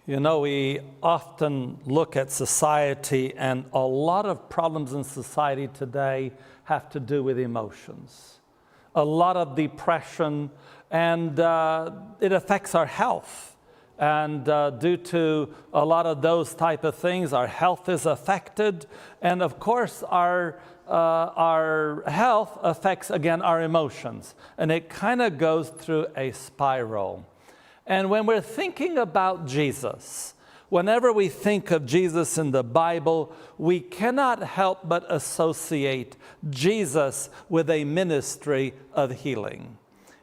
You know, we often look at society, and a lot of problems in society today have to do with emotions. A lot of depression, and it affects our health. And due to a lot of those type of things, our health is affected. And of course, our health affects, again, our emotions. And it kind of goes through a spiral. And when we're thinking about Jesus, whenever we think of Jesus in the Bible, we cannot help but associate Jesus with a ministry of healing.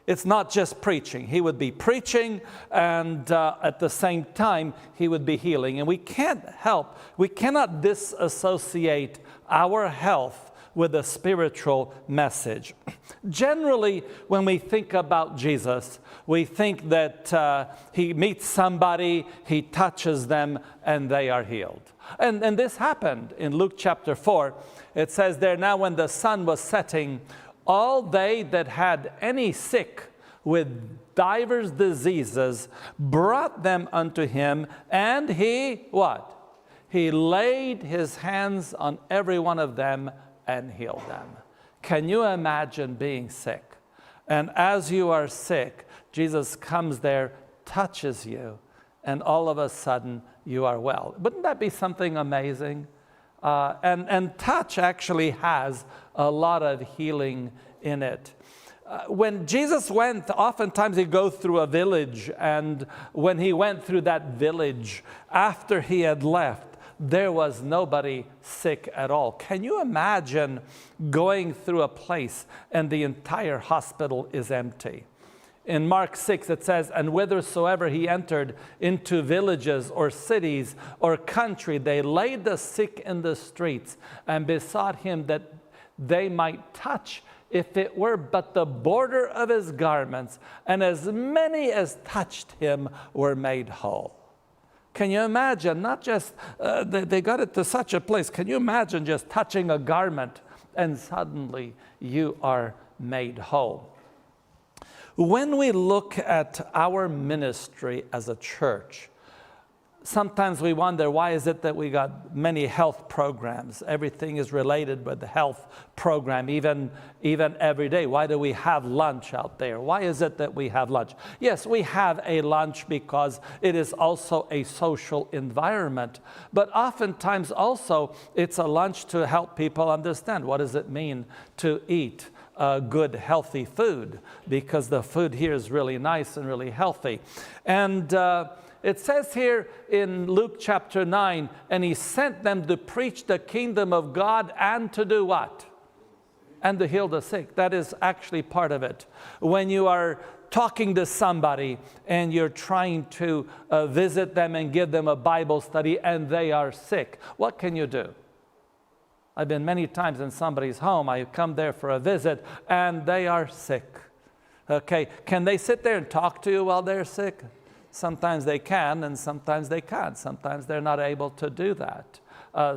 It's not just preaching. He would be preaching, and at the same time, he would be healing. And we cannot disassociate our health with a spiritual message. Generally, when we think about Jesus, we think that he meets somebody, he touches them, and they are healed. And this happened in Luke chapter 4. It says there, now when the sun was setting, all they that had any sick with divers diseases brought them unto him, and he, what? He laid his hands on every one of them and healed them. Can you imagine being sick? And as you are sick, Jesus comes there, touches you, and all of a sudden you are well. Wouldn't that be something amazing? And touch actually has a lot of healing in it. When Jesus went, oftentimes he'd go through a village, and when he went through that village, after he had left, there was nobody sick at all. Can you imagine going through a place and the entire hospital is empty? In Mark 6, it says, and whithersoever he entered into villages or cities or country, they laid the sick in the streets and besought him that they might touch, if it were but the border of his garments, and as many as touched him were made whole. Can you imagine, not just, they got it to such a place, can you imagine just touching a garment and suddenly you are made whole? When we look at our ministry as a church, sometimes we wonder, why is it that we got many health programs? Everything is related with the health program, even every day. Why do we have lunch out there? Why is it that we have lunch? Yes, we have a lunch because it is also a social environment. But oftentimes also, it's a lunch to help people understand what does it mean to eat good, healthy food, because the food here is really nice and really healthy. And it says here in Luke chapter 9, and he sent them to preach the kingdom of God and to do what? And to heal the sick. That is actually part of it. When you are talking to somebody and you're trying to visit them and give them a Bible study and they are sick, what can you do? I've been many times in somebody's home. I come there for a visit and they are sick. Okay, can they sit there and talk to you while they're sick? Sometimes they can, and sometimes they can't. Sometimes they're not able to do that.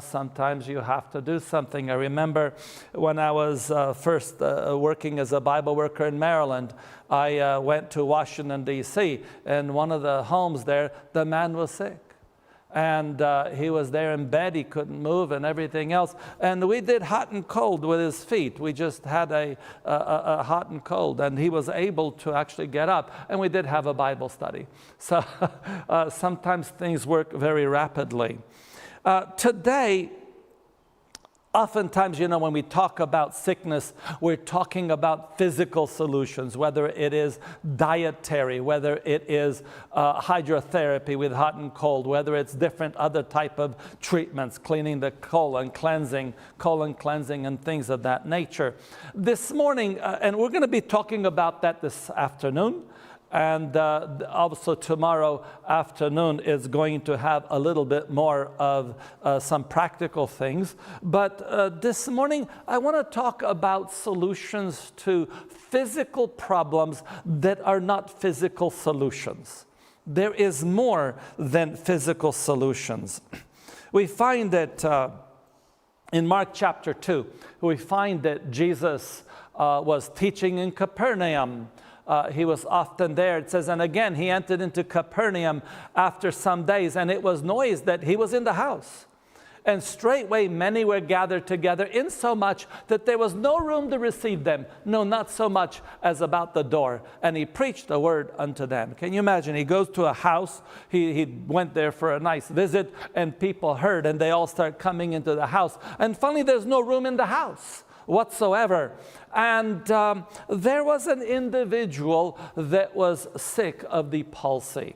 Sometimes you have to do something. I remember when I was first working as a Bible worker in Maryland, I went to Washington, D.C., and one of the homes there, the man was sick. And he was there in bed, he couldn't move and everything else. And we did hot and cold with his feet. We just had a hot and cold, and he was able to actually get up. And we did have a Bible study. So sometimes things work very rapidly. Today, oftentimes, you know, when we talk about sickness, we're talking about physical solutions, whether it is dietary, whether it is hydrotherapy with hot and cold, whether it's different other type of treatments, cleaning the colon cleansing, and things of that nature. This morning, and we're going to be talking about that this afternoon, and also tomorrow afternoon is going to have a little bit more of some practical things. But this morning, I want to talk about solutions to physical problems that are not physical solutions. There is more than physical solutions. We find that in Mark chapter 2, we find that Jesus was teaching in Capernaum. he was often there. It says, and again, he entered into Capernaum after some days, and it was noised that he was in the house. And straightway many were gathered together, insomuch that there was no room to receive them, no, not so much as about the door. And he preached the word unto them. Can you imagine? He goes to a house. He went there for a nice visit, and people heard, and they all start coming into the house. And finally, there's no room in the house whatsoever. And there was an individual that was sick of the palsy.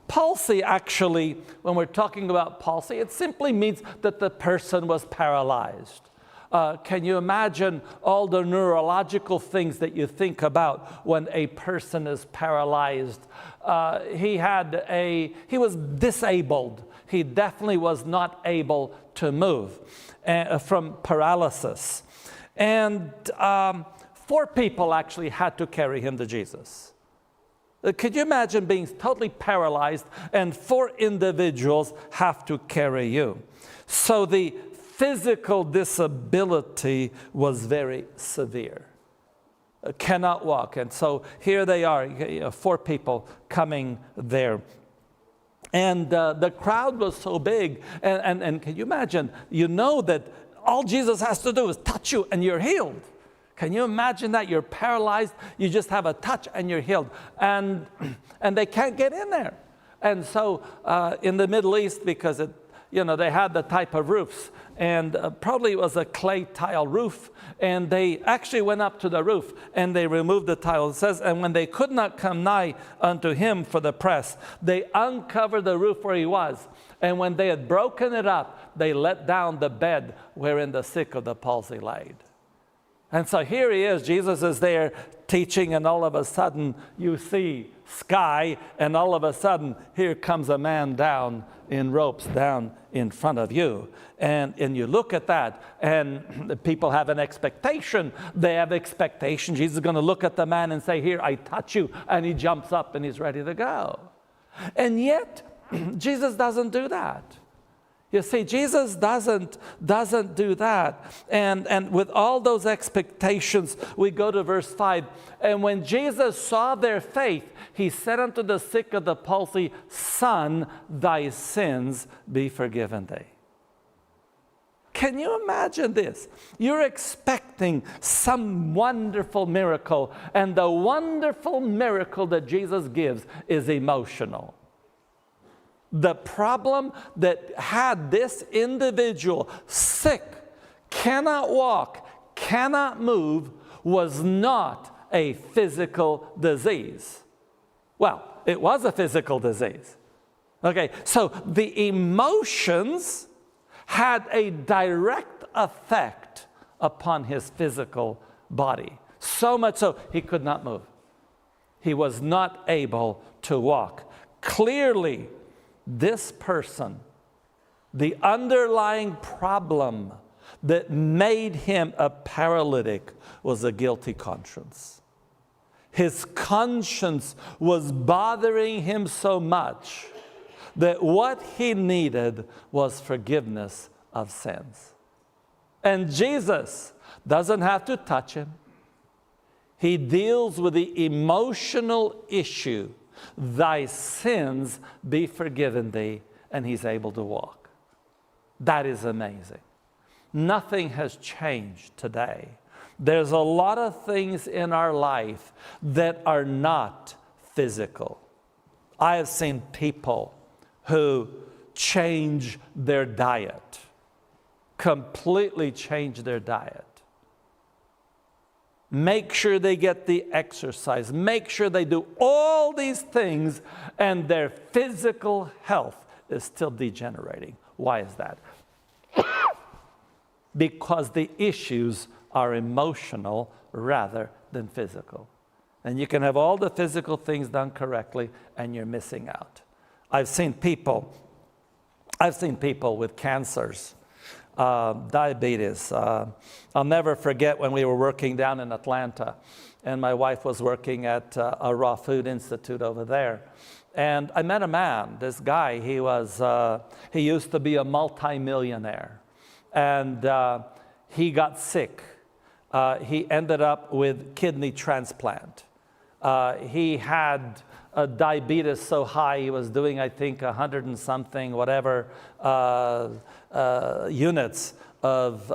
Palsy, actually, when we're talking about palsy, it simply means that the person was paralyzed. Can you imagine all the neurological things that you think about when a person is paralyzed? He was disabled. He definitely was not able to move from paralysis. And 4 people actually had to carry him to Jesus. Could you imagine being totally paralyzed and 4 individuals have to carry you? So the physical disability was very severe. Cannot walk. And so here they are, 4 people coming there. And the crowd was so big. And can you imagine, you know that all Jesus has to do is touch you and you're healed. Can you imagine that? You're paralyzed, you just have a touch and you're healed. And they can't get in there. And so in the Middle East, because they had the type of roofs, and probably it was a clay tile roof, and they actually went up to the roof and they removed the tile. It says, and when they could not come nigh unto him for the press, they uncovered the roof where he was. And when they had broken it up, they let down the bed wherein the sick of the palsy laid. And so here he is, Jesus is there teaching, and all of a sudden you see sky, and all of a sudden here comes a man down in ropes down in front of you. And you look at that, and the people have an expectation. They have expectation. Jesus is going to look at the man and say, here, I touch you. And he jumps up and he's ready to go. And yet, Jesus doesn't do that. You see, Jesus doesn't do that. And with all those expectations, we go to verse 5. And when Jesus saw their faith, he said unto the sick of the palsy, Son, thy sins be forgiven thee. Can you imagine this? You're expecting some wonderful miracle, and the wonderful miracle that Jesus gives is emotional. The problem that had this individual sick, cannot walk, cannot move, was not a physical disease. Well, it was a physical disease. Okay, so the emotions had a direct effect upon his physical body. So much so, he could not move. He was not able to walk. Clearly, this person, the underlying problem that made him a paralytic was a guilty conscience. His conscience was bothering him so much that what he needed was forgiveness of sins. And Jesus doesn't have to touch him. He deals with the emotional issue. Thy sins be forgiven thee, and he's able to walk. That is amazing. Nothing has changed today. There's a lot of things in our life that are not physical. I have seen people who change their diet, completely change their diet. Make sure they get the exercise. Make sure they do all these things, and their physical health is still degenerating. Why is that? Because the issues are emotional rather than physical. And you can have all the physical things done correctly, and you're missing out. I've seen people with cancers, diabetes. I'll never forget when we were working down in Atlanta, and my wife was working at a raw food institute over there. And I met a man, this guy, he used to be a multimillionaire. And he got sick he ended up with kidney transplant. He had diabetes so high, he was doing, I think, 100 and something, whatever, units of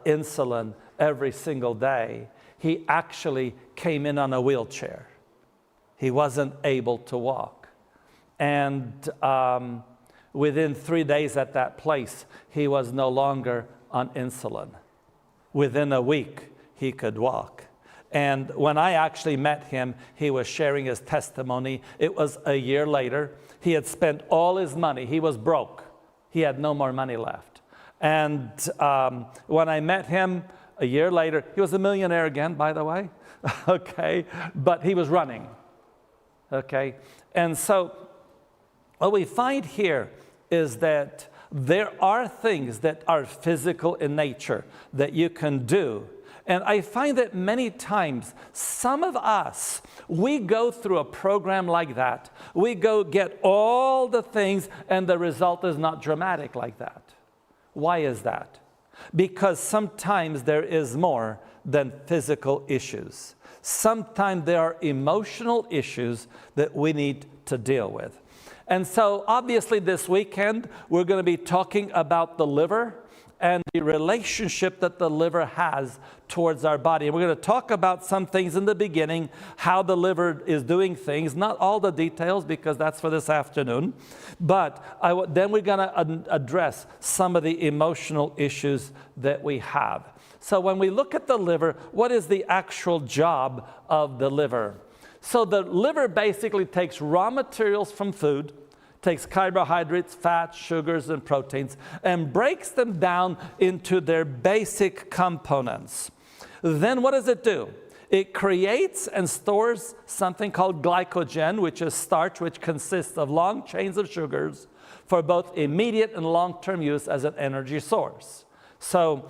insulin every single day. He actually came in on a wheelchair. He wasn't able to walk. And within 3 days at that place, he was no longer on insulin. Within a week, he could walk. And when I actually met him, he was sharing his testimony. It was a year later. He had spent all his money. He was broke. He had no more money left. And when I met him a year later, he was a millionaire again, by the way, okay? But he was running, okay? And so what we find here is that there are things that are physical in nature that you can do. And I find that many times, some of us, we go through a program like that. We go get all the things, and the result is not dramatic like that. Why is that? Because sometimes there is more than physical issues. Sometimes there are emotional issues that we need to deal with. And so obviously this weekend, we're going to be talking about the liver and the relationship that the liver has towards our body. And we're going to talk about some things in the beginning, how the liver is doing things, not all the details because that's for this afternoon, but then we're going to address some of the emotional issues that we have. So when we look at the liver, what is the actual job of the liver? So the liver basically takes raw materials from food, takes carbohydrates, fats, sugars, and proteins, and breaks them down into their basic components. Then what does it do? It creates and stores something called glycogen, which is starch, which consists of long chains of sugars for both immediate and long-term use as an energy source. So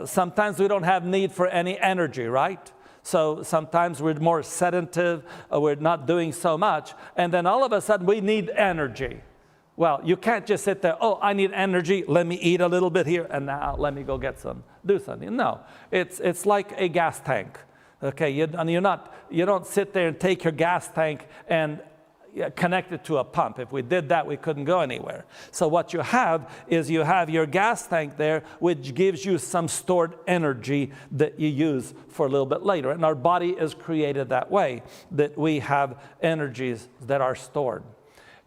sometimes we don't have need for any energy, right? So sometimes we're more sedative, we're not doing so much, and then all of a sudden we need energy. Well, you can't just sit there, oh, I need energy, let me eat a little bit here, and now let me go get do something. No, it's like a gas tank, okay? You don't sit there and take your gas tank and connect it to a pump. If we did that, we couldn't go anywhere. So what you have is you have your gas tank there, which gives you some stored energy that you use for a little bit later. And our body is created that way, that we have energies that are stored.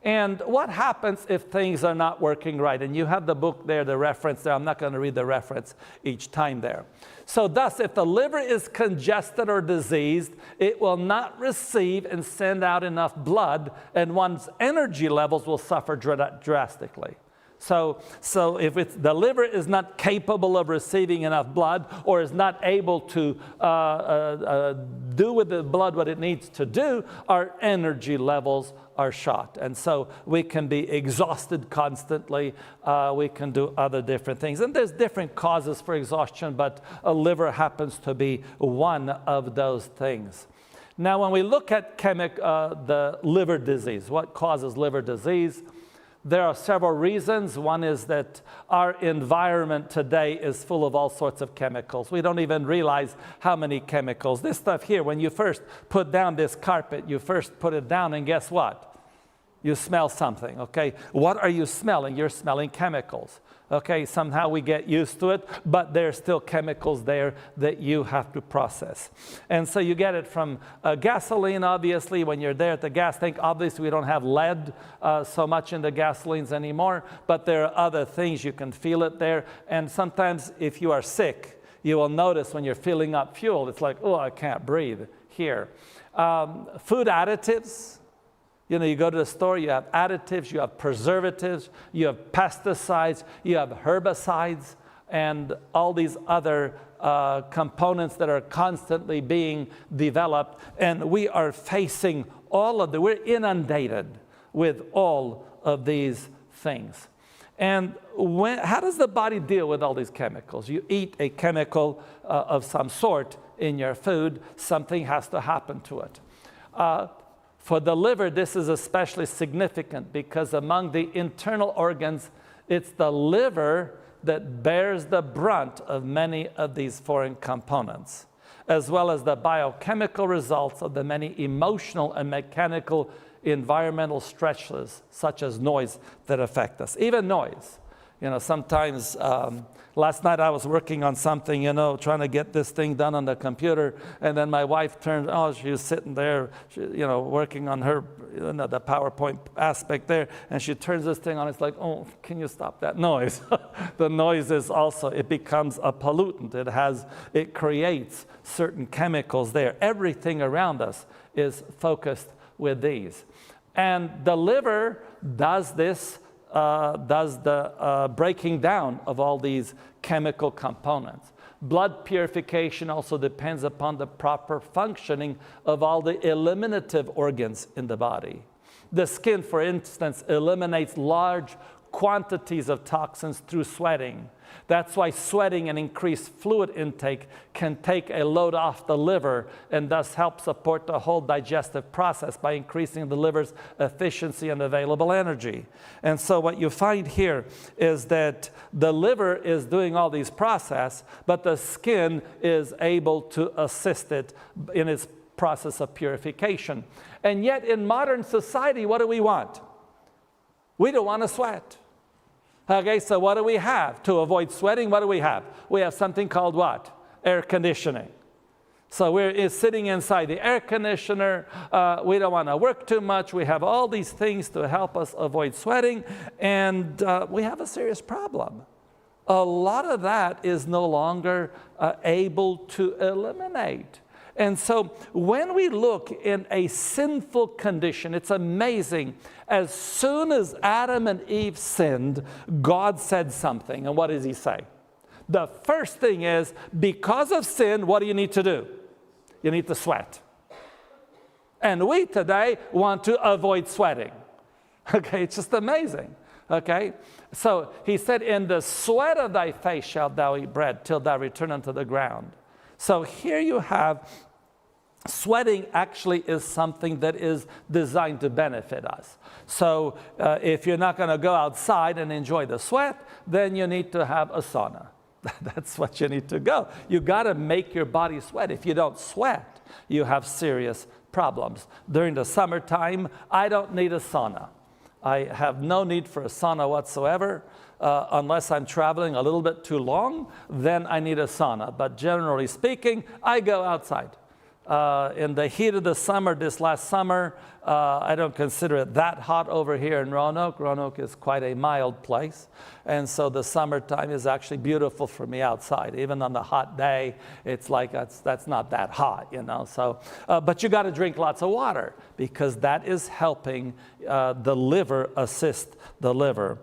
And what happens if things are not working right? And you have the book there, the reference there. I'm not going to read the reference each time there. So thus, if the liver is congested or diseased, it will not receive and send out enough blood, and one's energy levels will suffer drastically. So if the liver is not capable of receiving enough blood or is not able to do with the blood what it needs to do, our energy levels are shot. And so we can be exhausted constantly. We can do other different things. And there's different causes for exhaustion, but a liver happens to be one of those things. Now, when we look at the liver disease, what causes liver disease? There are several reasons. One is that our environment today is full of all sorts of chemicals. We don't even realize how many chemicals. This stuff here, when you first put down this carpet, you first put it down, and guess what? You smell something, okay? What are you smelling? You're smelling chemicals. Okay, somehow we get used to it, but there's still chemicals there that you have to process. And so you get it from gasoline, obviously, when you're there at the gas tank. Obviously, we don't have lead so much in the gasolines anymore, but there are other things. You can feel it there. And sometimes if you are sick, you will notice when you're filling up fuel, it's like, oh, I can't breathe here. Food additives. You know, you go to the store, you have additives, you have preservatives, you have pesticides, you have herbicides, and all these other components that are constantly being developed. And we are facing we're inundated with all of these things. And how does the body deal with all these chemicals? You eat a chemical of some sort in your food, something has to happen to it. For the liver, this is especially significant because among the internal organs, it's the liver that bears the brunt of many of these foreign components. as well as the biochemical results of the many emotional and mechanical environmental stresses, such as noise, that affect us. Even noise. Sometimes, last night I was working on something, trying to get this thing done on the computer, and then my wife turned, she was sitting there, working on her, the PowerPoint aspect there, and she turns this thing on. It's like, can you stop that noise? The noise is also, it becomes a pollutant. It creates certain chemicals there. Everything around us is focused with these. And the liver does this, does the breaking down of all these chemical components. Blood purification also depends upon the proper functioning of all the eliminative organs in the body. The skin, for instance, eliminates large quantities of toxins through sweating. That's why sweating and increased fluid intake can take a load off the liver and thus help support the whole digestive process by increasing the liver's efficiency and available energy. And so what you find here is that the liver is doing all these processes, but the skin is able to assist it in its process of purification. And yet in modern society, what do we want? We don't want to sweat. Okay, so what do we have? To avoid sweating, what do we have? We have something called what? Air conditioning. So we're sitting inside the air conditioner. We don't want to work too much. We have all these things to help us avoid sweating, and we have a serious problem. A lot of that is no longer able to eliminate. And so when we look in a sinful condition, it's amazing. As soon as Adam and Eve sinned, God said something. And what does he say? The first thing is, because of sin, what do you need to do? You need to sweat. And we today want to avoid sweating. Okay, it's just amazing. Okay, so he said, in the sweat of thy face shalt thou eat bread till thou return unto the ground. So here you have, sweating actually is something that is designed to benefit us. So if you're not going to go outside and enjoy the sweat, then you need to have a sauna. That's what you need to go. You got to make your body sweat. If you don't sweat, you have serious problems. During the summertime, I don't need a sauna. I have no need for a sauna whatsoever. Unless I'm traveling a little bit too long, then I need a sauna. But generally speaking, I go outside. In the heat of the summer, this last summer, I don't consider it that hot over here in Roanoke. Roanoke is quite a mild place. And so the summertime is actually beautiful for me outside. Even on the hot day, it's like that's not that hot, So, but you got to drink lots of water, because that is helping the liver, assist the liver.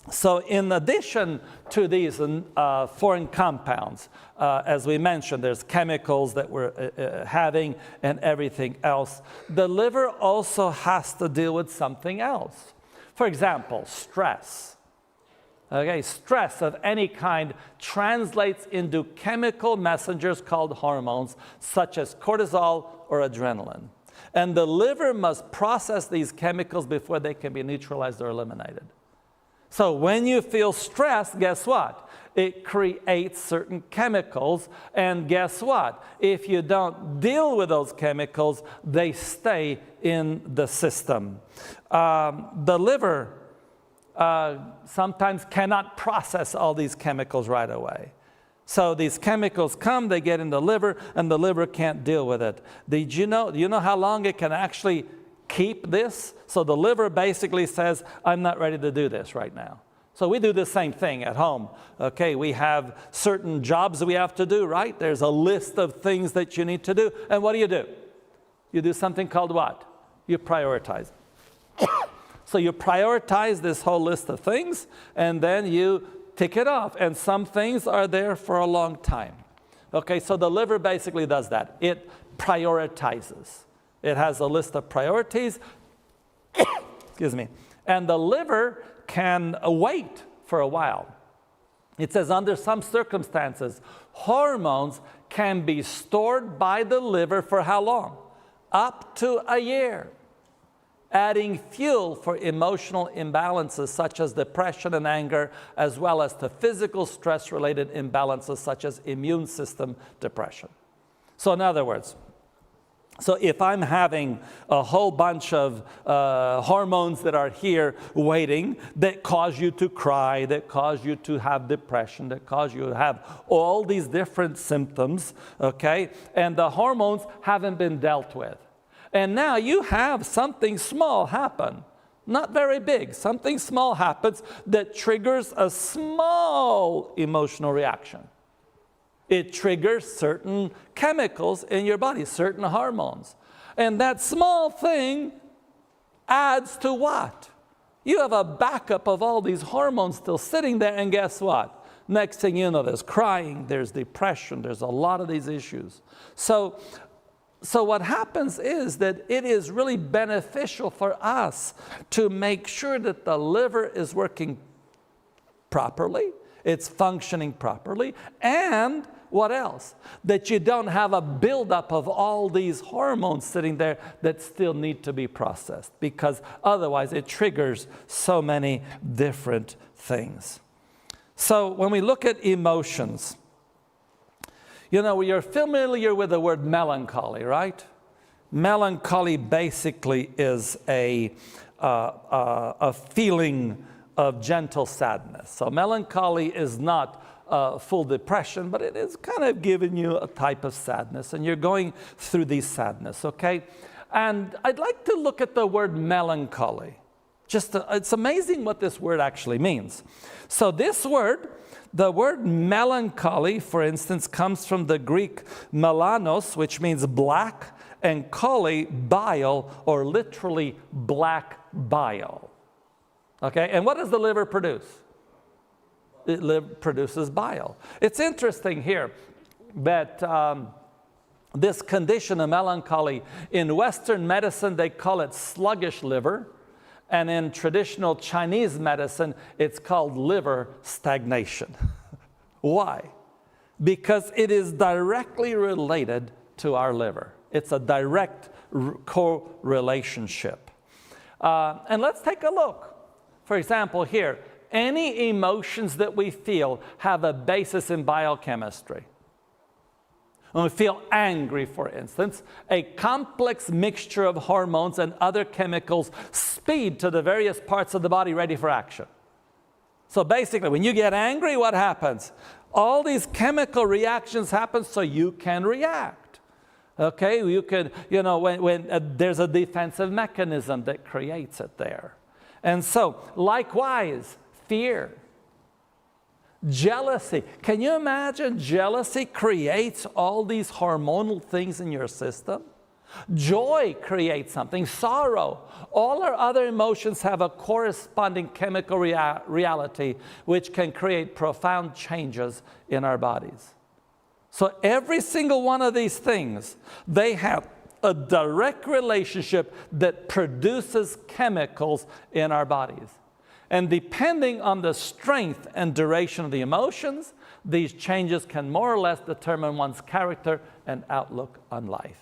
So in addition to these foreign compounds, as we mentioned, there's chemicals that we're having and everything else. The liver also has to deal with something else. For example, stress. Okay, stress of any kind translates into chemical messengers called hormones, such as cortisol or adrenaline. And the liver must process these chemicals before they can be neutralized or eliminated. So when you feel stressed, guess what? It creates certain chemicals, and guess what? If you don't deal with those chemicals, they stay in the system. The liver sometimes cannot process all these chemicals right away. So these chemicals come, they get in the liver, and the liver can't deal with it. Do you know how long it can actually keep this? So the liver basically says, I'm not ready to do this right now. So we do the same thing at home. Okay, we have certain jobs that we have to do, right? There's a list of things that you need to do. And what do? You do something called what? You prioritize. So you prioritize this whole list of things, and then you tick it off. And some things are there for a long time. Okay, so the liver basically does that. It prioritizes. It has a list of priorities, excuse me, and the liver can wait for a while. It says under some circumstances, hormones can be stored by the liver for how long? Up to a year. adding fuel for emotional imbalances such as depression and anger, as well as to physical stress-related imbalances such as immune system depression. So in other words, so if I'm having a whole bunch of hormones that are here waiting that cause you to cry, that cause you to have depression, that cause you to have all these different symptoms, okay, and the hormones haven't been dealt with. And now you have something small happen, not very big, something small happens that triggers a small emotional reaction. It triggers certain chemicals in your body, certain hormones. And that small thing adds to what? You have a backup of all these hormones still sitting there, and guess what? Next thing you know, there's crying, there's depression, there's a lot of these issues. So what happens is that it is really beneficial for us to make sure that the liver is working properly, it's functioning properly, and what else? That you don't have a buildup of all these hormones sitting there that still need to be processed, because otherwise it triggers so many different things. So when we look at emotions, you know, you're familiar with the word melancholy, right? Melancholy basically is a feeling of gentle sadness. So melancholy is not full depression, but it is kind of giving you a type of sadness, and you're going through these sadness, okay? And I'd like to look at the word melancholy. It's amazing what this word actually means. So this word, the word melancholy, for instance, comes from the Greek melanos, which means black, and chole, bile, or literally black bile. Okay, and what does the liver produce? It produces bile. It's interesting here that this condition of melancholy, in Western medicine, they call it sluggish liver. And in traditional Chinese medicine, it's called liver stagnation. Why? Because it is directly related to our liver. It's a direct correlationship. And let's take a look. For example, here, any emotions that we feel have a basis in biochemistry. When we feel angry, for instance, a complex mixture of hormones and other chemicals speed to the various parts of the body ready for action. So basically, when you get angry, what happens? All these chemical reactions happen so you can react. Okay, you can, you know, when there's a defensive mechanism that creates it there. And so, likewise, fear. Jealousy. Can you imagine jealousy creates all these hormonal things in your system? Joy creates something. Sorrow. All our other emotions have a corresponding chemical reality which can create profound changes in our bodies. So every single one of these things, they have a direct relationship that produces chemicals in our bodies. And depending on the strength and duration of the emotions, these changes can more or less determine one's character and outlook on life.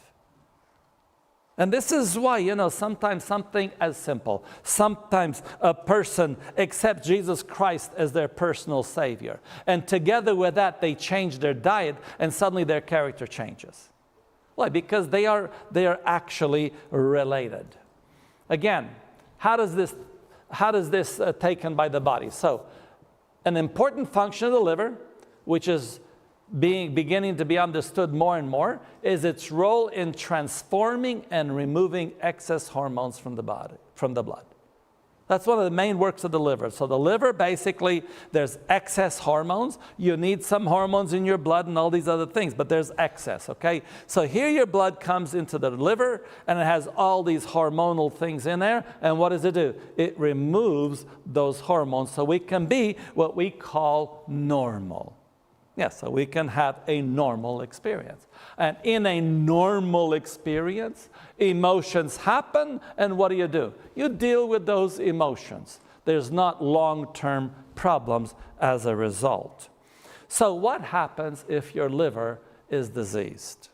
And this is why, you know, sometimes something as simple, sometimes a person accepts Jesus Christ as their personal Savior. And together with that, they change their diet, and suddenly their character changes. Why? Because they are actually related. Again, how does this taken by the body? So, an important function of the liver, which is beginning to be understood more and more, is its role in transforming and removing excess hormones from the body, from the blood. That's one of the main works of the liver. So the liver, basically, there's excess hormones. You need some hormones in your blood and all these other things, but there's excess, okay? So here your blood comes into the liver, and it has all these hormonal things in there, and what does it do? It removes those hormones so we can be what we call normal. Yes, so we can have a normal experience. And in a normal experience, emotions happen, and what do? You deal with those emotions. There's not long-term problems as a result. So what happens if your liver is diseased?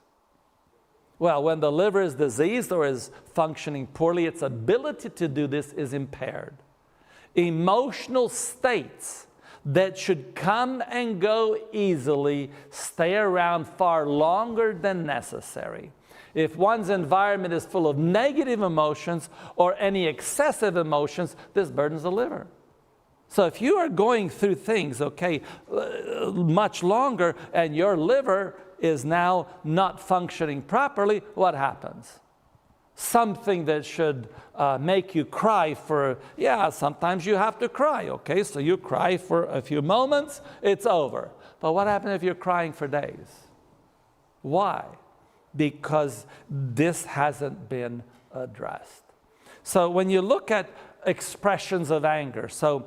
Well, when the liver is diseased or is functioning poorly, its ability to do this is impaired. Emotional states that should come and go easily stay around far longer than necessary. If one's environment is full of negative emotions or any excessive emotions, this burdens the liver. So if you are going through things, much longer, and your liver is now not functioning properly, what happens? Something that should make you cry sometimes you have to cry, so you cry for a few moments, it's over. But what happens if you're crying for days? Why? Because this hasn't been addressed. So when you look at expressions of anger, so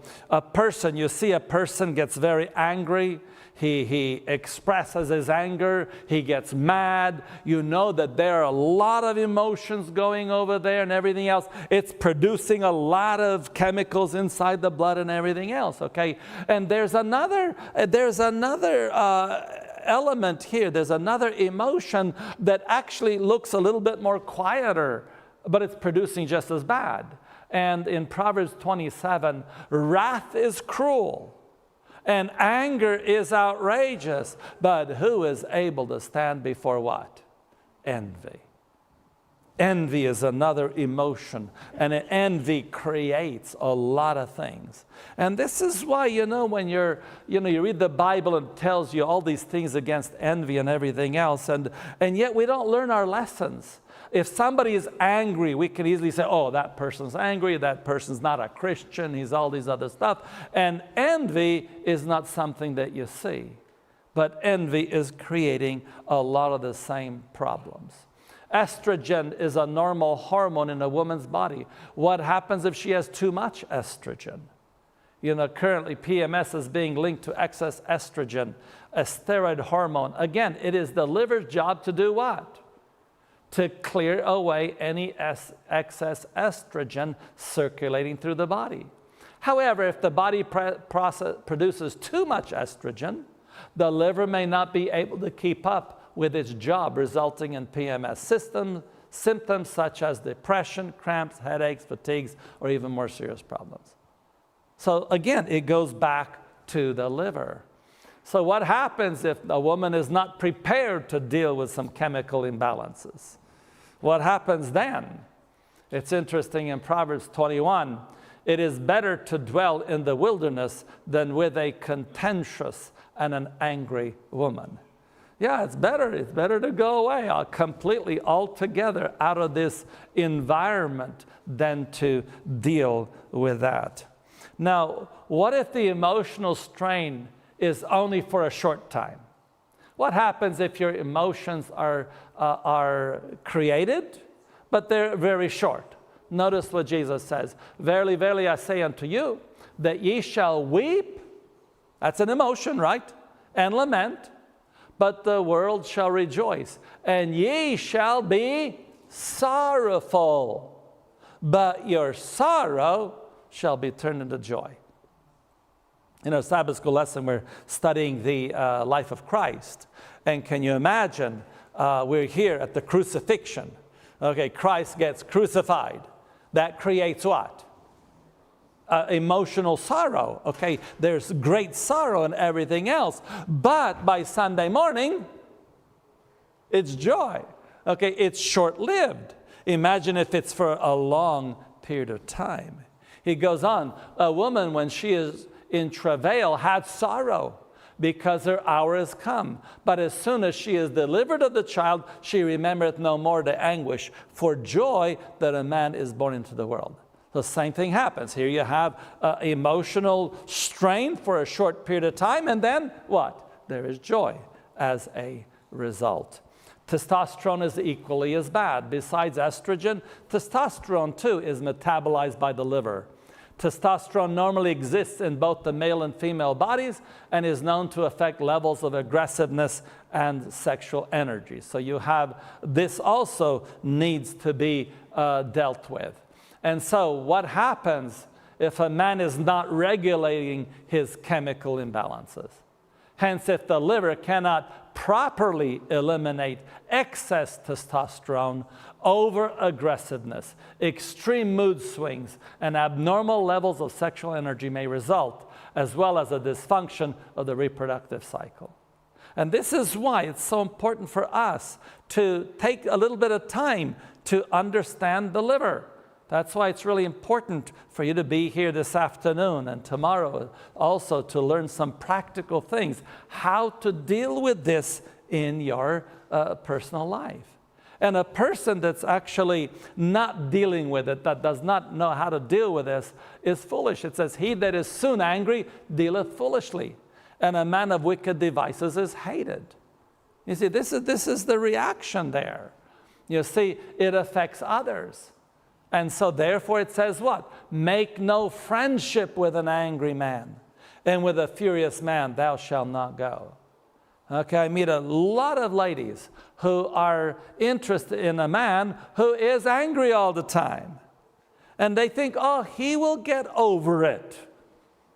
you see a person gets very angry, he expresses his anger, he gets mad, you know that there are a lot of emotions going over there and everything else. It's producing a lot of chemicals inside the blood and everything else, And there's another element here. There's another emotion that actually looks a little bit more quieter, but it's producing just as bad. And in Proverbs 27, wrath is cruel and anger is outrageous, but who is able to stand before what? Envy. Envy is another emotion, and envy creates a lot of things. And this is why, when you read the Bible and it tells you all these things against envy and everything else, and yet we don't learn our lessons. If somebody is angry, we can easily say, oh, that person's angry, that person's not a Christian, he's all these other stuff. And envy is not something that you see. But envy is creating a lot of the same problems. Estrogen is a normal hormone in a woman's body. What happens if she has too much estrogen? Currently PMS is being linked to excess estrogen, a steroid hormone. Again, it is the liver's job to do what? To clear away any excess estrogen circulating through the body. However, if the body produces too much estrogen, the liver may not be able to keep up with its job, resulting in PMS symptoms such as depression, cramps, headaches, fatigues, or even more serious problems. So again, it goes back to the liver. So what happens if a woman is not prepared to deal with some chemical imbalances? What happens then? It's interesting in Proverbs 21, it is better to dwell in the wilderness than with a contentious and an angry woman. Yeah, it's better to go away completely, altogether out of this environment than to deal with that. Now, what if the emotional strain is only for a short time? What happens if your emotions are created, but they're very short? Notice what Jesus says. Verily, verily, I say unto you, that ye shall weep, that's an emotion, right? And lament, but the world shall rejoice. And ye shall be sorrowful, but your sorrow shall be turned into joy. In our Sabbath school lesson, we're studying the life of Christ. And can you imagine, we're here at the crucifixion. Christ gets crucified. That creates what? Emotional sorrow. There's great sorrow and everything else. But by Sunday morning, it's joy. It's short-lived. Imagine if it's for a long period of time. He goes on, a woman when she is in travail had sorrow because her hour is come. But as soon as she is delivered of the child, she remembereth no more the anguish for joy that a man is born into the world. The same thing happens. Here you have emotional strain for a short period of time, and then what? There is joy as a result. Testosterone is equally as bad. Besides estrogen, testosterone too is metabolized by the liver. Testosterone normally exists in both the male and female bodies and is known to affect levels of aggressiveness and sexual energy. So you have this also needs to be dealt with. And so what happens if a man is not regulating his chemical imbalances? Hence, if the liver cannot properly eliminate excess testosterone, over-aggressiveness, extreme mood swings, and abnormal levels of sexual energy may result, as well as a dysfunction of the reproductive cycle. And this is why it's so important for us to take a little bit of time to understand the liver. That's why it's really important for you to be here this afternoon and tomorrow also to learn some practical things, how to deal with this in your personal life. And a person that's actually not dealing with it, that does not know how to deal with this, is foolish. It says, he that is soon angry dealeth foolishly, and a man of wicked devices is hated. You see, this is the reaction there. You see, it affects others. And so therefore it says what? Make no friendship with an angry man, and with a furious man thou shalt not go. Okay, I meet a lot of ladies who are interested in a man who is angry all the time. And they think, oh, he will get over it.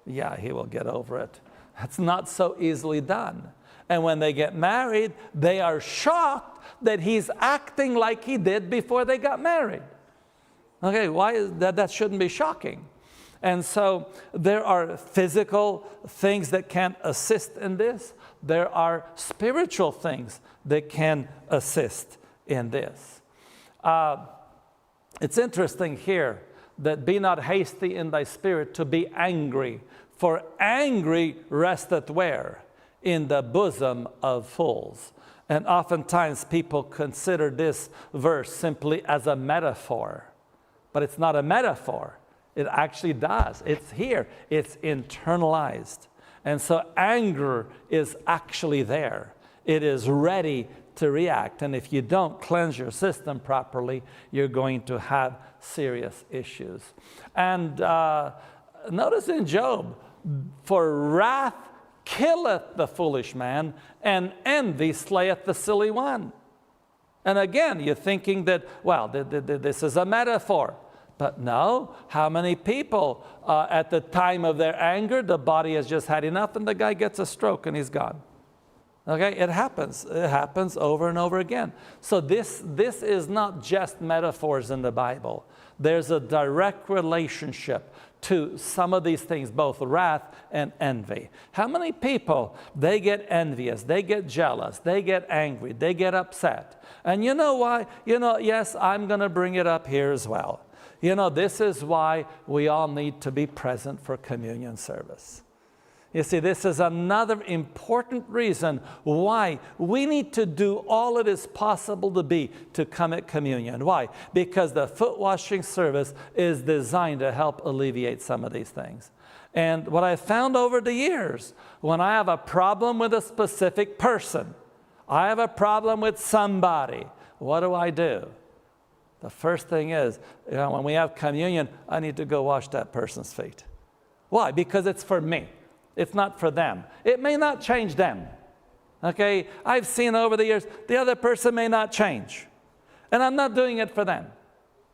Yeah, he will get over it. That's not so easily done. And when they get married, they are shocked that he's acting like he did before they got married. Okay, why is that? That shouldn't be shocking. And so there are physical things that can assist in this. There are spiritual things that can assist in this. It's interesting here that be not hasty in thy spirit to be angry, for angry resteth where? In the bosom of fools. And oftentimes people consider this verse simply as a metaphor. But it's not a metaphor. It actually does. It's here. It's internalized. And so anger is actually there. It is ready to react. And if you don't cleanse your system properly, you're going to have serious issues. And notice in Job, for wrath killeth the foolish man, and envy slayeth the silly one. And again, you're thinking that, well, this is a metaphor. But no, how many people at the time of their anger, the body has just had enough and the guy gets a stroke and he's gone. Okay, it happens. It happens over and over again. So this is not just metaphors in the Bible. There's a direct relationship to some of these things, both wrath and envy. How many people, they get envious, they get jealous, they get angry, they get upset. And you know why? Yes, I'm going to bring it up here as well. This is why we all need to be present for communion service. You see, this is another important reason why we need to do all it is possible to come at communion. Why? Because the foot washing service is designed to help alleviate some of these things. And what I found over the years, when I have a problem with a specific person, I have a problem with somebody, what do? The first thing is, when we have communion, I need to go wash that person's feet. Why? Because it's for me. It's not for them. It may not change them. Okay? I've seen over the years, the other person may not change. And I'm not doing it for them.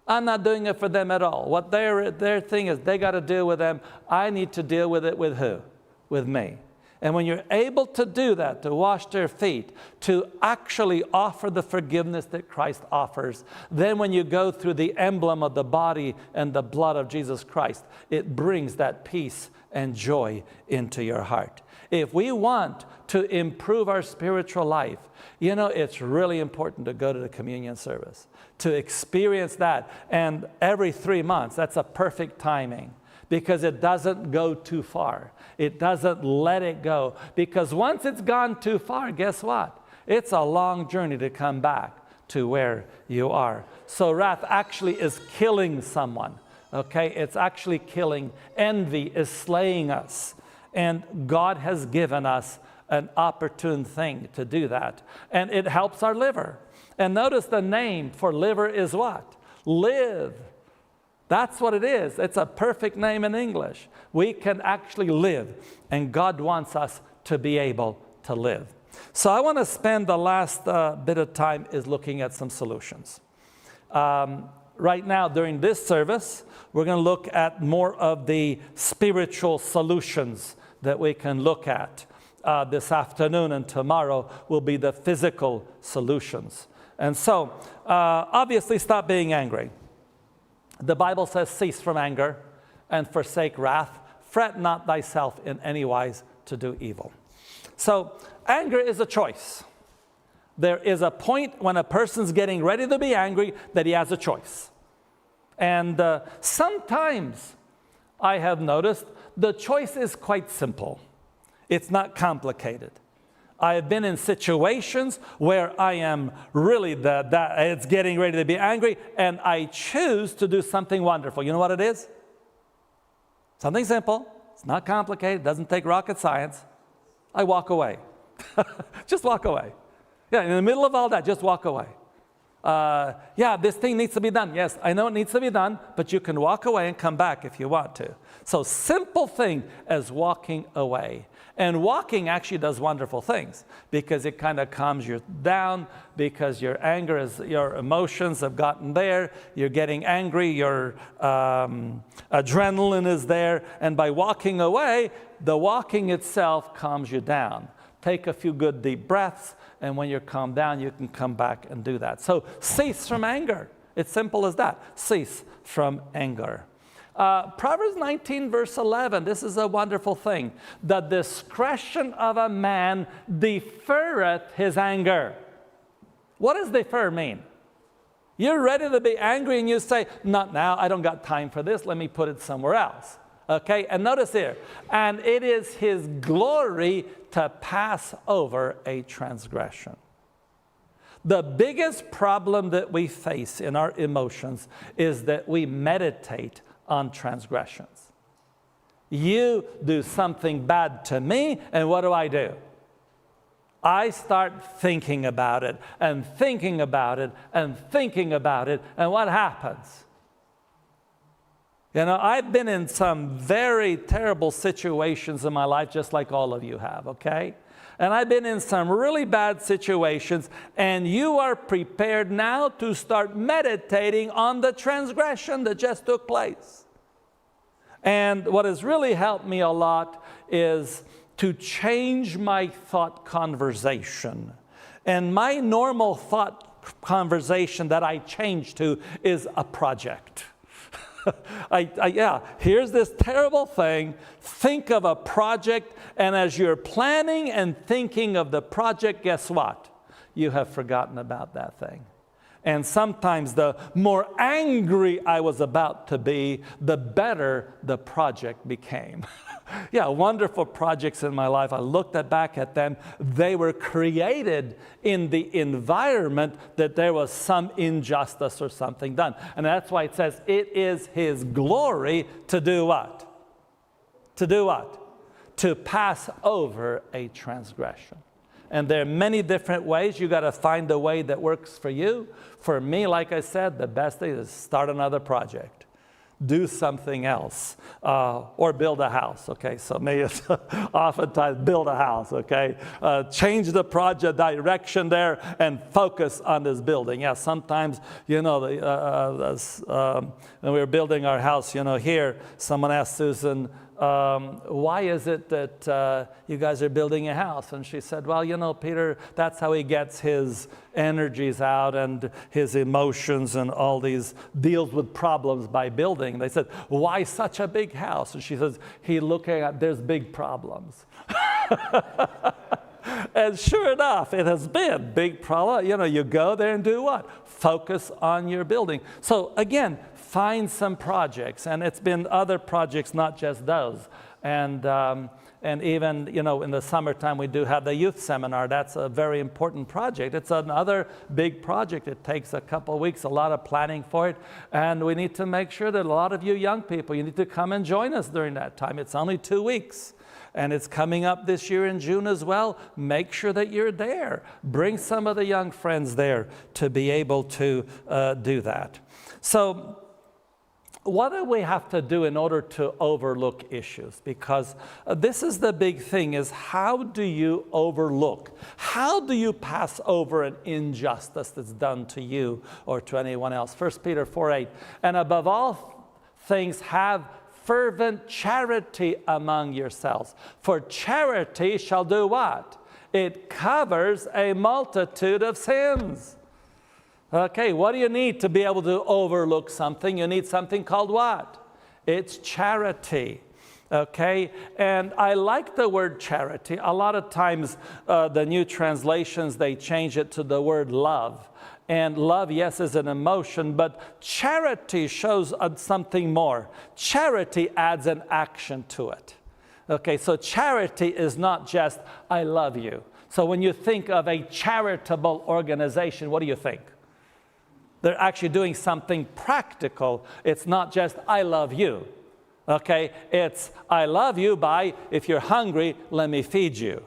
I'm not doing it for them at all. What their thing is, they got to deal with them. I need to deal with it with who? With me. And when you're able to do that, to wash their feet, to actually offer the forgiveness that Christ offers, then when you go through the emblem of the body and the blood of Jesus Christ, it brings that peace and joy into your heart. If we want to improve our spiritual life, it's really important to go to the communion service, to experience that. And every 3 months, that's a perfect timing. Because it doesn't go too far. It doesn't let it go. Because once it's gone too far, guess what? It's a long journey to come back to where you are. So wrath actually is killing someone. Okay? It's actually killing. Envy is slaying us. And God has given us an opportune thing to do that. And it helps our liver. And notice the name for liver is what? Live. That's what it is. It's a perfect name in English. We can actually live, and God wants us to be able to live. So I want to spend the last bit of time is looking at some solutions. Right now, during this service, we're going to look at more of the spiritual solutions that we can look at this afternoon and tomorrow will be the physical solutions. And so, obviously, stop being angry. The Bible says, cease from anger and forsake wrath. Fret not thyself in any wise to do evil. So, anger is a choice. There is a point when a person's getting ready to be angry that he has a choice. And sometimes I have noticed the choice is quite simple. It's not complicated. I have been in situations where I am really it's getting ready to be angry, and I choose to do something wonderful. You know what it is? Something simple. It's not complicated. It doesn't take rocket science. I walk away. Just walk away. Yeah, in the middle of all that, just walk away. Yeah, this thing needs to be done. Yes, I know it needs to be done, but you can walk away and come back if you want to. So simple thing as walking away. And walking actually does wonderful things because it kind of calms you down, because your anger your emotions have gotten there. You're getting angry, your adrenaline is there. And by walking away, the walking itself calms you down. Take a few good deep breaths, and when you're calmed down, you can come back and do that. So cease from anger. It's simple as that. Cease from anger. Proverbs 19, verse 11, this is a wonderful thing. The discretion of a man deferreth his anger. What does defer mean? You're ready to be angry and you say, not now, I don't got time for this, let me put it somewhere else. Okay, and notice here, and it is his glory to pass over a transgression. The biggest problem that we face in our emotions is that we meditate on transgressions. You do something bad to me, and what do? I start thinking about it, and thinking about it, and thinking about it, and what happens? You know, I've been in some very terrible situations in my life, just like all of you have, okay? And I've been in some really bad situations, and you are prepared now to start meditating on the transgression that just took place. And what has really helped me a lot is to change my thought conversation. And my normal thought conversation that I change to is a project. Here's this terrible thing. Think of a project, and as you're planning and thinking of the project, guess what? You have forgotten about that thing. And sometimes the more angry I was about to be, the better the project became. Yeah, wonderful projects in my life. I looked back at them. They were created in the environment that there was some injustice or something done. And that's why it says it is his glory to do what? To do what? To pass over a transgression. And there are many different ways. You got to find a way that works for you. For me, like I said, the best thing is start another project. Do something else, or build a house, okay? So maybe it's oftentimes build a house, okay? Change the project direction there and focus on this building. Yeah, sometimes, you know, when we were building our house, you know, here, someone asked Susan, why is it that you guys are building a house? And she said, well, you know, Peter, that's how he gets his energies out and his emotions and all these, deals with problems by building. They said, why such a big house? And she says, he's looking at, there's big problems. And sure enough, it has been big problem. You know, you go there and do what? Focus on your building. So again, find some projects, and it's been other projects, not just those. And even, you know, in the summertime, we do have the youth seminar. That's a very important project. It's another big project. It takes a couple of weeks, a lot of planning for it. And we need to make sure that a lot of you young people, you need to come and join us during that time. It's only 2 weeks. And it's coming up this year in June as well. Make sure that you're there. Bring some of the young friends there to be able to do that. So what do we have to do in order to overlook issues? Because this is the big thing, is how do you overlook? How do you pass over an injustice that's done to you or to anyone else? 1 Peter 4:8, and above all things have fervent charity among yourselves. For charity shall do what? It covers a multitude of sins. Okay, what do you need to be able to overlook something? You need something called what? It's charity. Okay, and I like the word charity. A lot of times the new translations, they change it to the word love. And love, yes, is an emotion, but charity shows something more. Charity adds an action to it. Okay, so charity is not just, I love you. So when you think of a charitable organization, what do you think? They're actually doing something practical. It's not just, I love you. Okay, it's, I love you by, if you're hungry, let me feed you.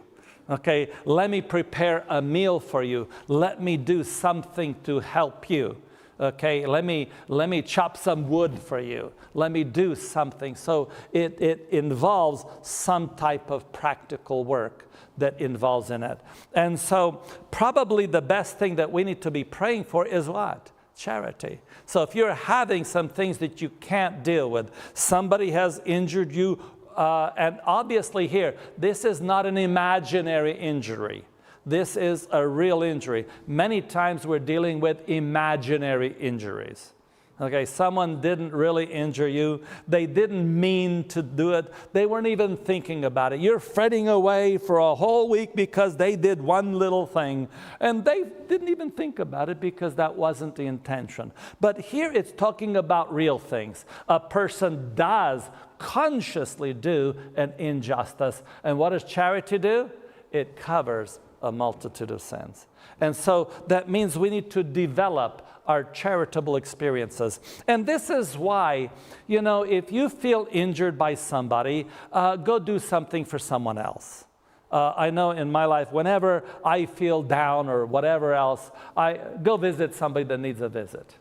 Okay, let me prepare a meal for you. Let me do something to help you. Okay, let me chop some wood for you. Let me do something. So it involves some type of practical work that involves in it. And so probably the best thing that we need to be praying for is what? Charity. So if you're having some things that you can't deal with, somebody has injured you, and obviously here, this is not an imaginary injury. This is a real injury. Many times we're dealing with imaginary injuries. Okay, someone didn't really injure you. They didn't mean to do it. They weren't even thinking about it. You're fretting away for a whole week because they did one little thing. And they didn't even think about it because that wasn't the intention. But here it's talking about real things. A person does consciously do an injustice. And what does charity do? It covers a multitude of sins. And so that means we need to develop our charitable experiences. And this is why, you know, if you feel injured by somebody, go do something for someone else. I know in my life, whenever I feel down or whatever else, I go visit somebody that needs a visit.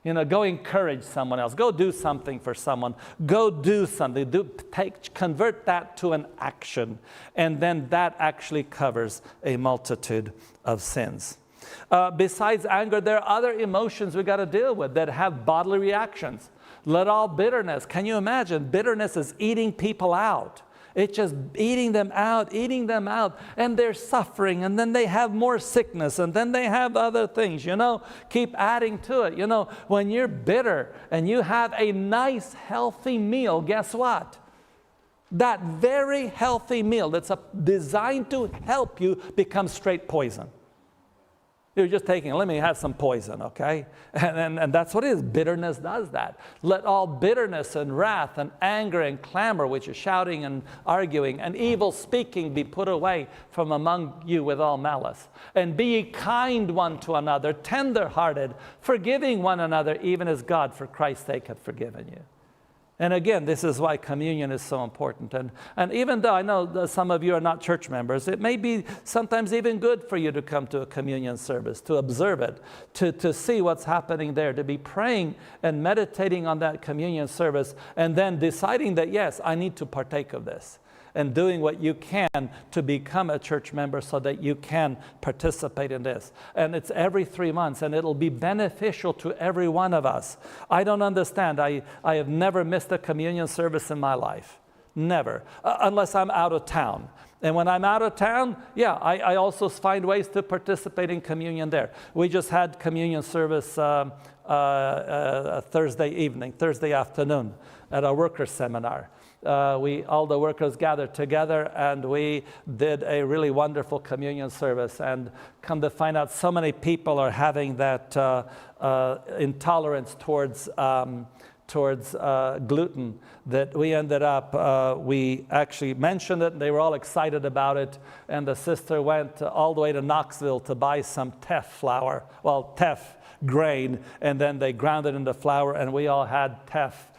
You know, go encourage someone else. Go do something for someone. Go do something. Convert that to an action. And then that actually covers a multitude of sins. Besides anger, there are other emotions we got to deal with that have bodily reactions. Let all bitterness. Can you imagine? Bitterness is eating people out. It's just eating them out, and they're suffering, and then they have more sickness, and then they have other things, you know. Keep adding to it. You know, when you're bitter and you have a nice, healthy meal, guess what? That very healthy meal that's designed to help you becomes straight poison. You're just taking, let me have some poison, okay? And that's what it is. Bitterness does that. Let all bitterness and wrath and anger and clamor, which is shouting and arguing, and evil speaking be put away from among you with all malice. And be ye kind one to another, tender-hearted, forgiving one another, even as God for Christ's sake hath forgiven you. And again, this is why communion is so important. And even though I know that some of you are not church members, it may be sometimes even good for you to come to a communion service, to observe it, to see what's happening there, to be praying and meditating on that communion service, and then deciding that, yes, I need to partake of this. And doing what you can to become a church member so that you can participate in this. And it's every 3 months, and it'll be beneficial to every one of us. I don't understand. I have never missed a communion service in my life. Never. Unless I'm out of town. And when I'm out of town, yeah, I also find ways to participate in communion there. We just had communion service Thursday afternoon at a workers' seminar. All the workers gathered together, and we did a really wonderful communion service. And come to find out, so many people are having that intolerance towards gluten that we ended up, we actually mentioned it, and they were all excited about it. And the sister went all the way to Knoxville to buy some teff grain, and then they ground it into flour, and we all had teff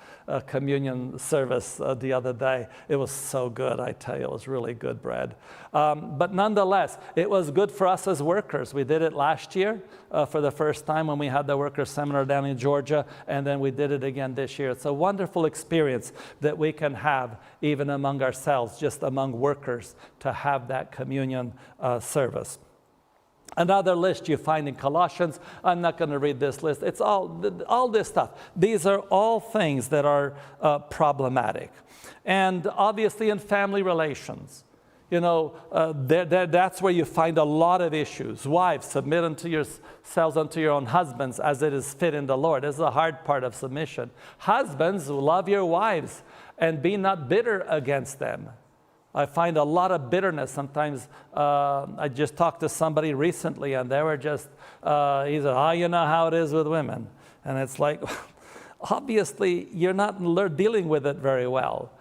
communion service the other day. It was so good, I tell you. It was really good bread. But nonetheless, it was good for us as workers. We did it last year for the first time when we had the workers' seminar down in Georgia, and then we did it again this year. It's a wonderful experience that we can have even among ourselves, just among workers, to have that communion service. Another list you find in Colossians. I'm not going to read this list. It's all this stuff. These are all things that are problematic. And obviously in family relations, that's where you find a lot of issues. Wives, submit unto yourselves unto your own husbands as it is fit in the Lord. This is a hard part of submission. Husbands, love your wives and be not bitter against them. I find a lot of bitterness. Sometimes I just talked to somebody recently and they were just, he said, you know how it is with women. And it's like, obviously, you're not dealing with it very well.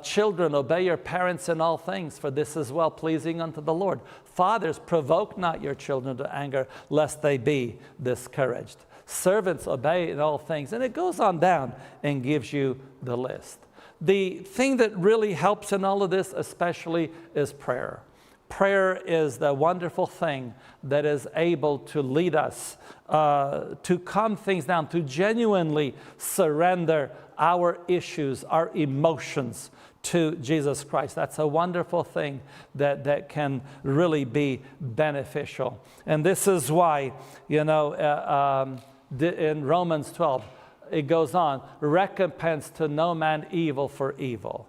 Children, obey your parents in all things, for this is well-pleasing unto the Lord. Fathers, provoke not your children to anger, lest they be discouraged. Servants, obey in all things. And it goes on down and gives you the list. The thing that really helps in all of this especially is prayer. Prayer is the wonderful thing that is able to lead us to calm things down, to genuinely surrender our issues, our emotions to Jesus Christ. That's a wonderful thing that can really be beneficial. And this is why, in Romans 12, it goes on, recompense to no man evil for evil.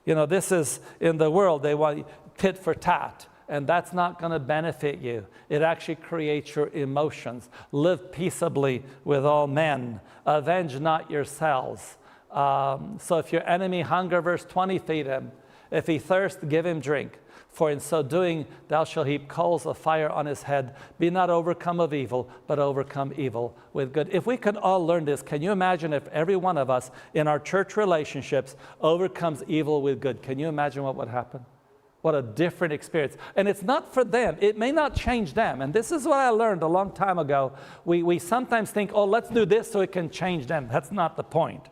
This is, in the world, they want tit for tat, and that's not going to benefit you. It actually creates your emotions. Live peaceably with all men. Avenge not yourselves. So if your enemy hunger, verse 20, feed him. If he thirst, give him drink. For in so doing, thou shalt heap coals of fire on his head. Be not overcome of evil, but overcome evil with good. If we could all learn this, can you imagine if every one of us in our church relationships overcomes evil with good? Can you imagine what would happen? What a different experience. And it's not for them. It may not change them. And this is what I learned a long time ago. We sometimes think, let's do this so it can change them. That's not the point.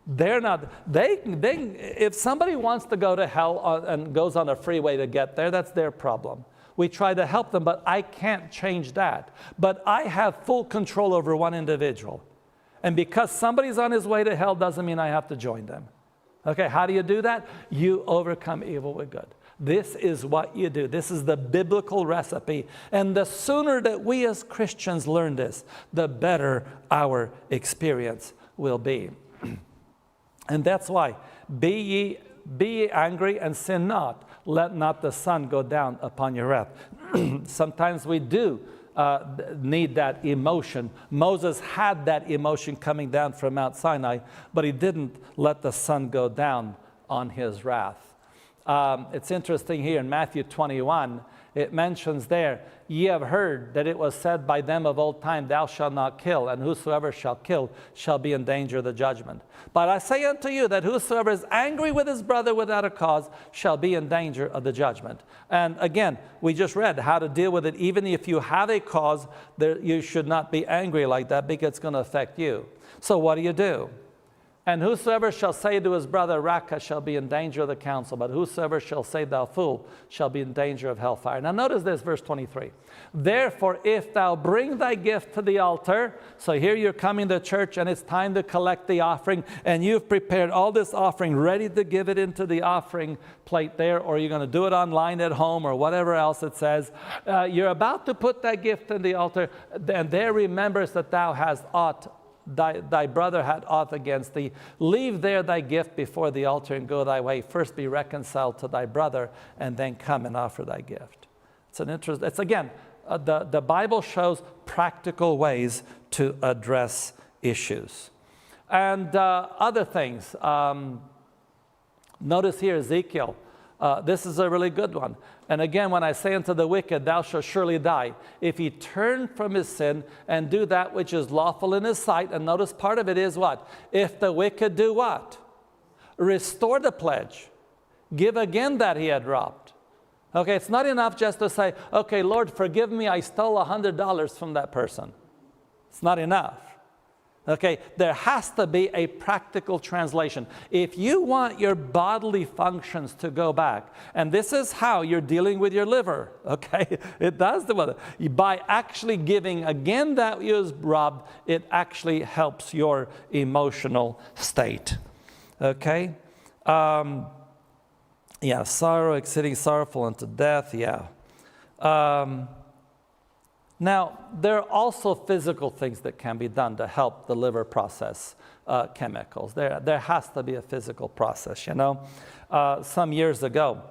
They're not, if somebody wants to go to hell and goes on a freeway to get there, that's their problem. We try to help them, but I can't change that. But I have full control over one individual. And because somebody's on his way to hell doesn't mean I have to join them. Okay, how do you do that? You overcome evil with good. This is what you do. This is the biblical recipe. And the sooner that we as Christians learn this, the better our experience will be. And that's why, be ye angry and sin not. Let not the sun go down upon your wrath. Sometimes we do need that emotion. Moses had that emotion coming down from Mount Sinai, but he didn't let the sun go down on his wrath. It's interesting here in Matthew 21, it mentions there, ye have heard that it was said by them of old time, thou shalt not kill, and whosoever shall kill shall be in danger of the judgment. But I say unto you that whosoever is angry with his brother without a cause shall be in danger of the judgment. And again, we just read how to deal with it. Even if you have a cause, you should not be angry like that because it's going to affect you. So what do? And whosoever shall say to his brother, Raca, shall be in danger of the council. But whosoever shall say, thou fool, shall be in danger of hellfire. Now notice this, verse 23. Therefore, if thou bring thy gift to the altar, so here you're coming to church and it's time to collect the offering, and you've prepared all this offering, ready to give it into the offering plate there, or you're going to do it online at home or whatever else it says. You're about to put that gift in the altar, and there remembers that thou hast aught thy brother had aught against thee. Leave there thy gift before the altar and go thy way. First be reconciled to thy brother, and then come and offer thy gift. It's again, the Bible shows practical ways to address issues. And other things. Notice here Ezekiel. This is a really good one. And again, when I say unto the wicked, thou shalt surely die, if he turn from his sin and do that which is lawful in his sight, and notice part of it is what? If the wicked do what? Restore the pledge. Give again that he had robbed. Okay, it's not enough just to say, okay, Lord, forgive me, I stole $100 from that person. It's not enough. Okay, there has to be a practical translation. If you want your bodily functions to go back, and this is how you're dealing with your liver, okay? It does by actually giving again that was robbed, it actually helps your emotional state. Okay? Sorrow, exceeding sorrowful unto death, Now, there are also physical things that can be done to help the liver process chemicals. There has to be a physical process, you know. Some years ago,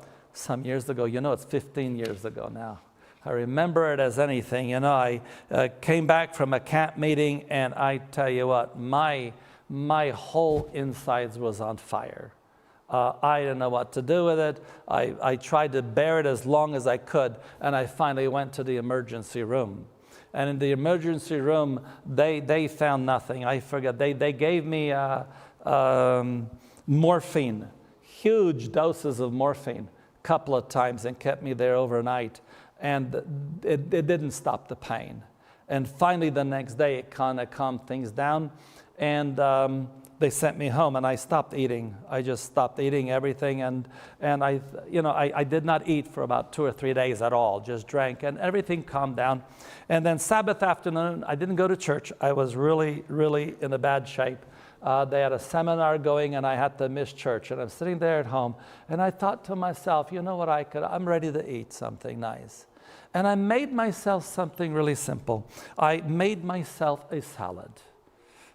you know, it's 15 years ago now. I remember it as anything. You know, I came back from a camp meeting, and I tell you what, my whole insides was on fire. I didn't know what to do with it. I tried to bear it as long as I could, and I finally went to the emergency room. And in the emergency room, they found nothing. I forget. They gave me morphine, huge doses of morphine, a couple of times, and kept me there overnight. And it didn't stop the pain. And finally, the next day, it kind of calmed things down. And they sent me home, and I stopped eating. I just stopped eating everything. And I did not eat for about 2 or 3 days at all, just drank, and everything calmed down. And then Sabbath afternoon, I didn't go to church. I was really, really in a bad shape. They had a seminar going, and I had to miss church. And I'm sitting there at home, and I thought to myself, you know what, I'm ready to eat something nice. And I made myself something really simple. I made myself a salad.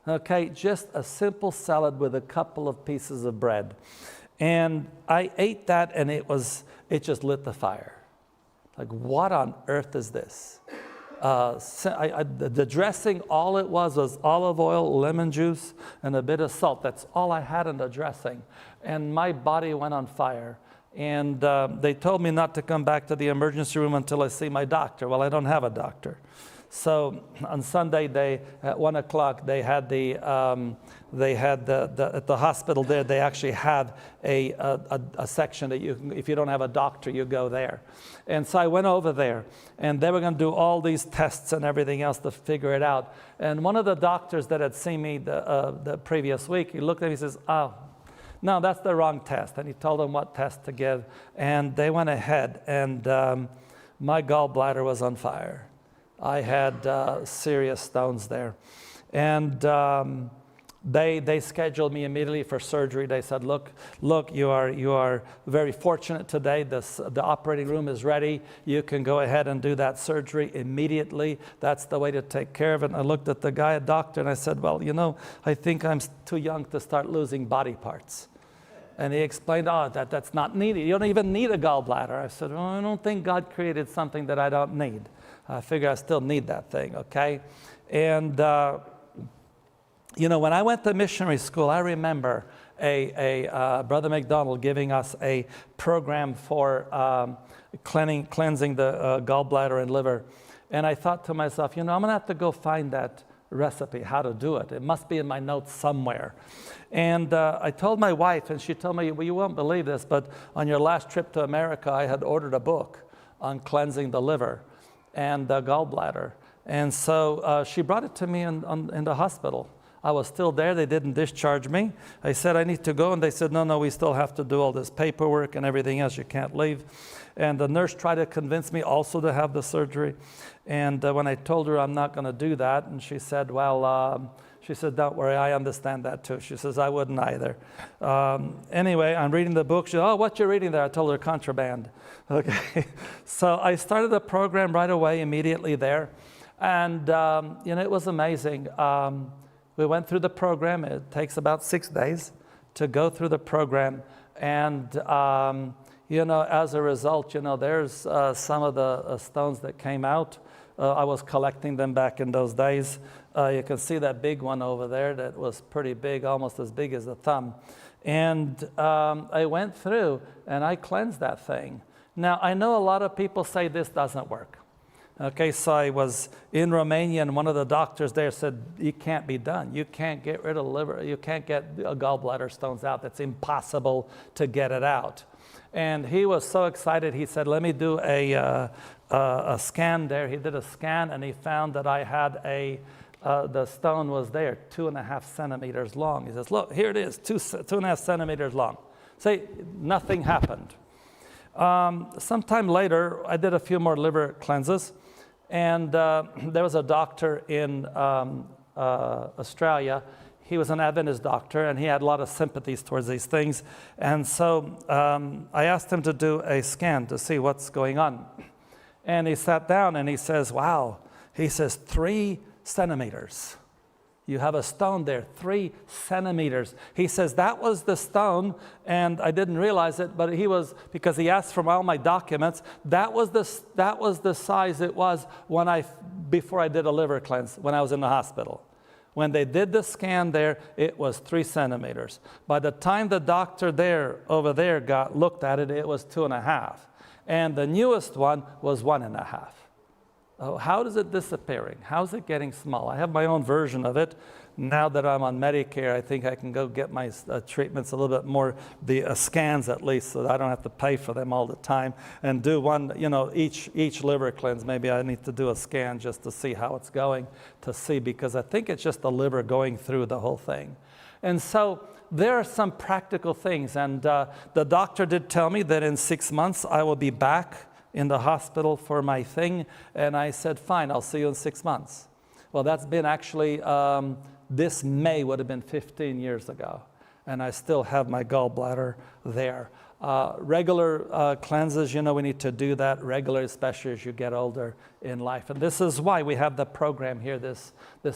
Okay, just a simple salad with a couple of pieces of bread. And I ate that, and it just lit the fire. Like, what on earth is this? The dressing, all it was olive oil, lemon juice, and a bit of salt. That's all I had in the dressing. And my body went on fire. And they told me not to come back to the emergency room until I see my doctor. Well, I don't have a doctor. So on Sunday, at 1 o'clock, they had at the hospital there, they actually have a section that if you don't have a doctor, you go there. And so I went over there, and they were going to do all these tests and everything else to figure it out. And one of the doctors that had seen me the previous week, he looked at me and says, "Oh, no, that's the wrong test." And he told them what test to give. And they went ahead, and my gallbladder was on fire. I had serious stones there. And they scheduled me immediately for surgery. They said, look, you are very fortunate today. The operating room is ready. You can go ahead and do that surgery immediately. That's the way to take care of it. And I looked at the guy, a doctor, and I said, well, you know, I think I'm too young to start losing body parts. And he explained, that's not needed. You don't even need a gallbladder. I said, well, I don't think God created something that I don't need. I figure I still need that thing, okay? And, you know, when I went to missionary school, I remember Brother McDonald giving us a program for cleansing the gallbladder and liver. And I thought to myself, you know, I'm going to have to go find that recipe, how to do it. It must be in my notes somewhere. And I told my wife, and she told me, well, you won't believe this, but on your last trip to America, I had ordered a book on cleansing the liver and the gallbladder. And so she brought it to me in the hospital. I was still there. They didn't discharge me. I said, I need to go. And they said, no, we still have to do all this paperwork and everything else. You can't leave. And the nurse tried to convince me also to have the surgery. And when I told her I'm not going to do that, and she said, she said, don't worry, I understand that too. She says, I wouldn't either. Anyway, I'm reading the book. She said, oh, what you reading there? I told her contraband. Okay. So I started the program right away, immediately there. And, you know, it was amazing. We went through the program. It takes about 6 days to go through the program. And, you know, as a result, you know, there's some of the stones that came out. I was collecting them back in those days. You can see that big one over there that was pretty big, almost as big as a thumb. And I went through and I cleansed that thing. Now, I know a lot of people say this doesn't work. Okay, so I was in Romania, and one of the doctors there said, it can't be done. You can't get rid of liver. You can't get gallbladder stones out. That's impossible to get it out. And he was so excited, he said, let me do a scan there. He did a scan, and he found that I had the stone was there, 2.5 centimeters long. He says, look, here it is, 2.5 centimeters long. Say, nothing happened. Sometime later, I did a few more liver cleanses, and there was a doctor in Australia. He was an Adventist doctor, and he had a lot of sympathies towards these things. And so I asked him to do a scan to see what's going on. And he sat down, and he says, wow. He says, 3 centimeters. You have a stone there, 3 centimeters. He says that was the stone, and I didn't realize it, but because he asked for all my documents, that was the size it was before I did a liver cleanse, when I was in the hospital. When they did the scan there, it was 3 centimeters. By the time the doctor over there looked at it, it was 2.5. And the newest one was 1.5. Oh, how is it disappearing? How's it getting small? I have my own version of it. Now that I'm on Medicare, I think I can go get my treatments a little bit more, the scans at least, so that I don't have to pay for them all the time, and do one, each liver cleanse. Maybe I need to do a scan just to see how it's going, because I think it's just the liver going through the whole thing. And so there are some practical things, and the doctor did tell me that in 6 months I will be back in the hospital for my thing, and I said, fine, I'll see you in 6 months. Well, that's been actually, this May would have been 15 years ago, and I still have my gallbladder there. Regular cleanses, we need to do that regularly, especially as you get older in life. And this is why we have the program here this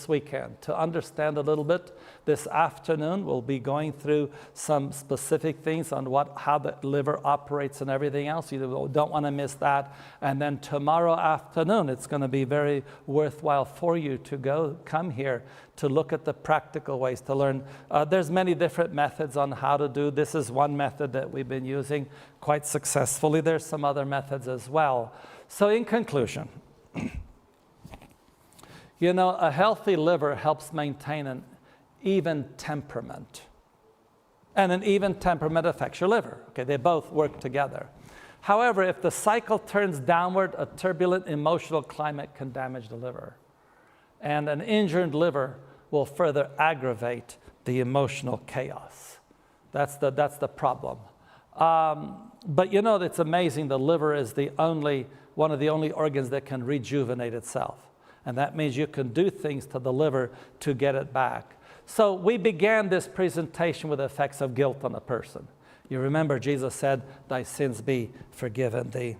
weekend. To understand a little bit, this afternoon we'll be going through some specific things on how the liver operates and everything else. You don't want to miss that. And then tomorrow afternoon, it's going to be very worthwhile for you to come here to look at the practical ways to learn. There's many different methods on how to do. This is one method that we've been using quite successfully. There's some other methods as well. So in conclusion, a healthy liver helps maintain an even temperament. And an even temperament affects your liver. Okay, they both work together. However, if the cycle turns downward, a turbulent emotional climate can damage the liver. And an injured liver will further aggravate the emotional chaos. That's the problem. But it's amazing. The liver is one of the only organs that can rejuvenate itself. And that means you can do things to the liver to get it back. So we began this presentation with the effects of guilt on a person. You remember Jesus said, thy sins be forgiven thee.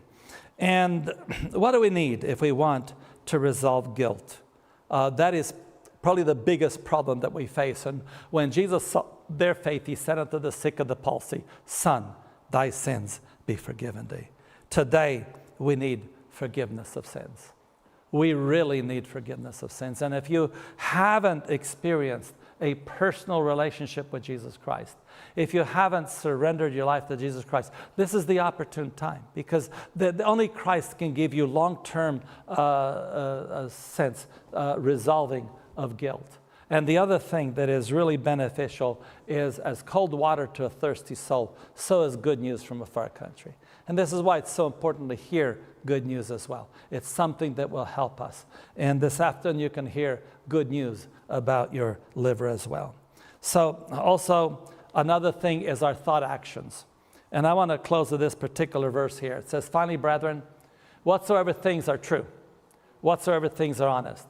And what do we need if we want to resolve guilt? That is probably the biggest problem that we face. And when Jesus saw their faith, he said unto the sick of the palsy, son, thy sins be forgiven thee. Today, we need forgiveness of sins. We really need forgiveness of sins. And if you haven't experienced a personal relationship with Jesus Christ, if you haven't surrendered your life to Jesus Christ, this is the opportune time, because only Christ can give you long-term resolving of guilt. And the other thing that is really beneficial is, as cold water to a thirsty soul, so is good news from a far country. And this is why it's so important to hear good news as well. It's something that will help us. And this afternoon you can hear good news about your liver as well. So also, another thing is our thought actions. And I want to close with this particular verse here. It says, finally, brethren, whatsoever things are true, whatsoever things are honest,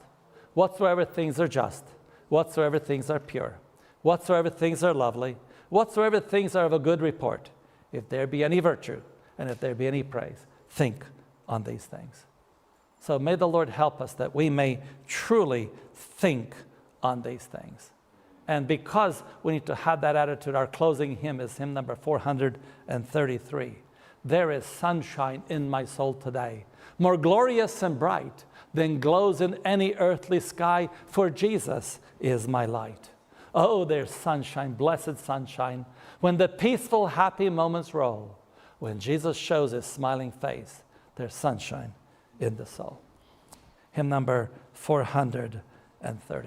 whatsoever things are just, whatsoever things are pure, whatsoever things are lovely, whatsoever things are of a good report, if there be any virtue, and if there be any praise, think on these things. So may the Lord help us that we may truly think on these things. And because we need to have that attitude, our closing hymn is hymn number 433. There is sunshine in my soul today, more glorious and bright than glows in any earthly sky, for Jesus is my light. Oh, there's sunshine, blessed sunshine, when the peaceful, happy moments roll. When Jesus shows his smiling face, there's sunshine in the soul. Hymn number 433.